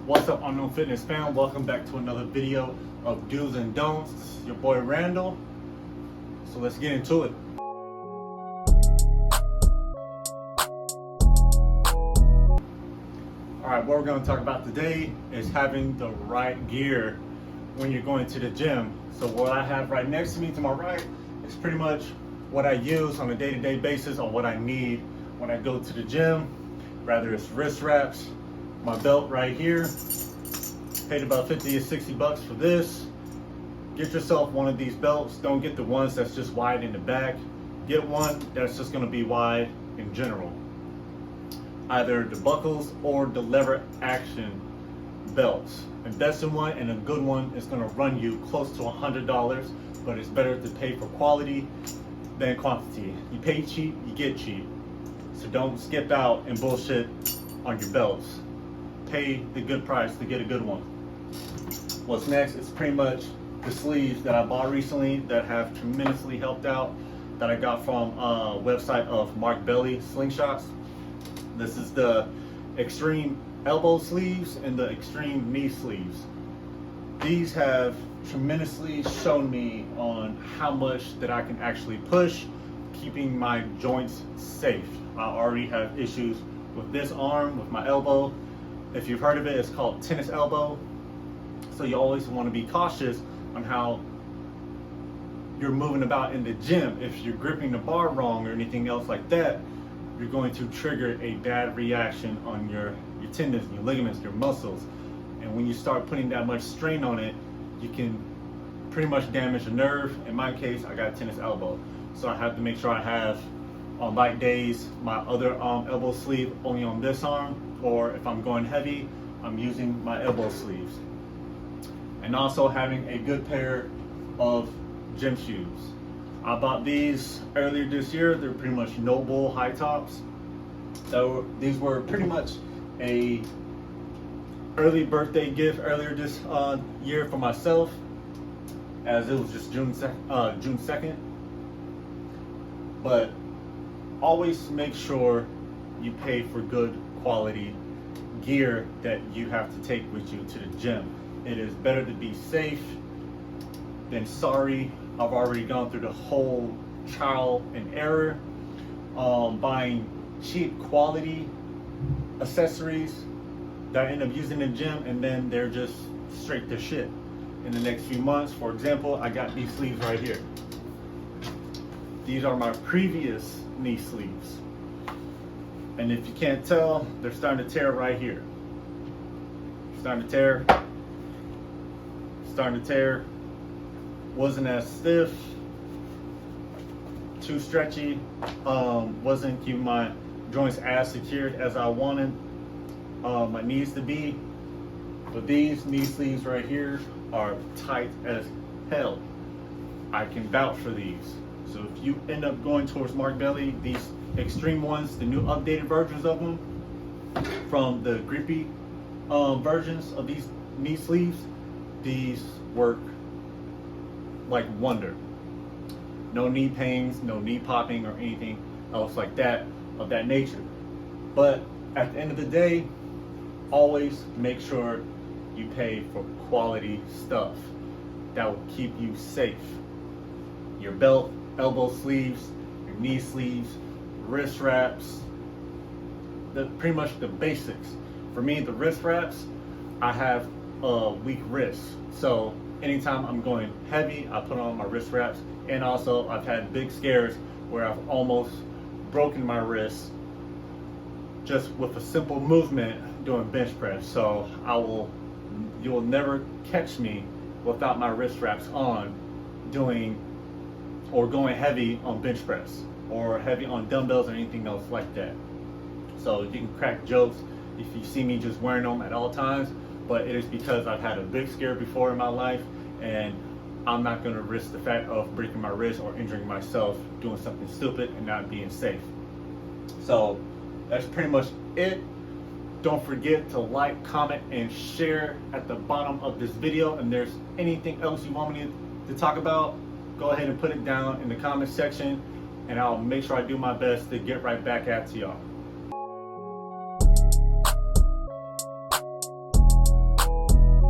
What's up, Unknown Fitness fam? Welcome back to another video of do's and don'ts. This is your boy Randall. So let's get into it. Alright, what we're going to talk about today is having the right gear when you're going to the gym. So what I have right next to me to my right is pretty much what I use on a day-to-day basis on what I need when I go to the gym. Rather it's wrist wraps, my belt right here. Paid about 50 or 60 bucks for this. Get yourself one of these belts. Don't get the ones that's just wide in the back. Get one that's just going to be wide in general. Either the buckles or the lever action belts. Invest in one, and a good one is going to run you close to $100, but it's better to pay for quality than quantity. You pay cheap, you get cheap. So don't skip out and bullshit on your belts. Pay the good price to get a good one. What's next is pretty much the sleeves that I bought recently that have tremendously helped out, that I got from a website of Mark Belly Slingshots. This is the extreme elbow sleeves and the extreme knee sleeves. These have tremendously shown me on how much that I can actually push, keeping my joints safe. I already have issues with this arm, with my elbow. If you've heard of it, it's called tennis elbow. So you always want to be cautious on how you're moving about in the gym. If you're gripping the bar wrong or anything else like that, you're going to trigger a bad reaction on your tendons, your ligaments, your muscles. And when you start putting that much strain on it, you can pretty much damage a nerve. In my case, I got tennis elbow. So I have to make sure I have, on light days, my other elbow sleeve only on this arm, or if I'm going heavy, I'm using my elbow sleeves. And also having a good pair of gym shoes. I bought these earlier this year. They're pretty much no bull high tops. So these were pretty much a early birthday gift earlier this year for myself, as it was just June 2nd. But always make sure you pay for good quality gear that you have to take with you to the gym. It is better to be safe than sorry. I've already gone through the whole trial and error buying cheap quality accessories that I end up using in the gym, and then they're just straight to shit in the next few months. For example, I got these sleeves right here. These are my previous knee sleeves. And if you can't tell, they're starting to tear right here. Starting to tear. Starting to tear. Wasn't as stiff. Too stretchy. Wasn't keeping my joints as secured as I wanted my knees to be. But these knee sleeves right here are tight as hell. I can vouch for these. So if you end up going towards Mark Belly, these extreme ones, the new updated versions of them, from the grippy versions of these knee sleeves, these work like wonder. No knee pains, no knee popping or anything else like that of that nature. But at the end of the day, always make sure you pay for quality stuff that will keep you safe. Your belt, elbow sleeves, your knee sleeves, wrist wraps, pretty much the basics. For me, the wrist wraps, I have a weak wrist. So anytime I'm going heavy, I put on my wrist wraps. And also I've had big scares where I've almost broken my wrist just with a simple movement doing bench press. So you will never catch me without my wrist wraps on doing or going heavy on bench press or heavy on dumbbells or anything else like that. So you can crack jokes if you see me just wearing them at all times, but it is because I've had a big scare before in my life, and I'm not going to risk the fact of breaking my wrist or injuring myself doing something stupid and not being safe. So that's pretty much it. Don't forget to like, comment, and share at the bottom of this video. And there's anything else you want me to talk about, go ahead and put it down in the comment section, and I'll make sure I do my best to get right back at y'all.